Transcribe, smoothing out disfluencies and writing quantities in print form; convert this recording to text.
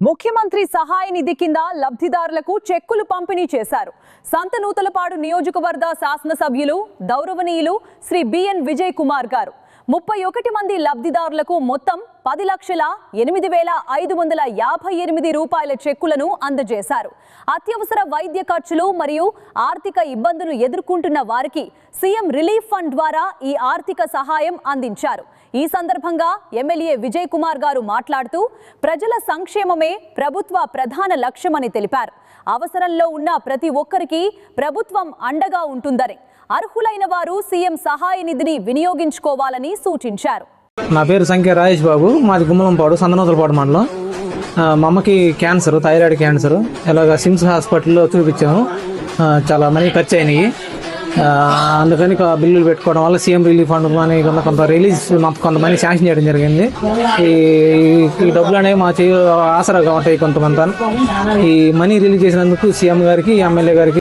ముఖ్యమంత్రి సహాయ నిధి కింద లబ్ధిదారులకు చెక్కులు పంపిణీ చేశారు. సంతనూతలపాడు నియోజకవర్గ శాసనసభ్యులు గౌరవనీయులు శ్రీ బిఎన్ విజయ్ కుమార్ గారు 31 మంది లబ్ధిదారులకు మొత్తం 10,08,558 రూపాయల చెక్కులను అందజేశారు. అత్యవసర వైద్య ఖర్చులు మరియు ఆర్థిక ఇబ్బందులు ఎదుర్కొంటున్న వారికి సీఎం రిలీఫ్ ఫండ్ ద్వారా ఈ ఆర్థిక సహాయం అందించారు. ఈ సందర్భంగా ఎమ్మెల్యే విజయ్ కుమార్ గారు మాట్లాడుతూ ప్రజల సంక్షేమమే ప్రభుత్వ ప్రధాన లక్ష్యమని తెలిపారు. అవసరంలో ఉన్న ప్రతి ఒక్కరికి ప్రభుత్వం అండగా ఉంటుందని, అర్హులైన వారు సీఎం సహాయ నిధిని వినియోగించుకోవాలని సూచించారు. నా పేరు సంఖ్య రాజేష్ బాబు, మాది గుమ్మలంపాడు, సంతనూతలపాడు మండలం. మా అమ్మకి క్యాన్సర్, థైరాయిడ్ క్యాన్సర్. ఇలాగ సిమ్స్ హాస్పిటల్లో చూపించాము. చాలా మనీ ఖర్చు అయినాయి. అందుకని బిల్లులు పెట్టుకోవడం వల్ల సీఎం రిలీఫ్ ఫండ్ మనీ కొంత రిలీజ్ కొంత మనీ శాంక్షన్ చేయడం జరిగింది. ఈ డబ్బులు అనేవి మా ఆసరాగా ఉంటాయి కొంతమంది. ఈ మనీ రిలీజ్ చేసినందుకు సీఎం గారికి, ఎమ్మెల్యే గారికి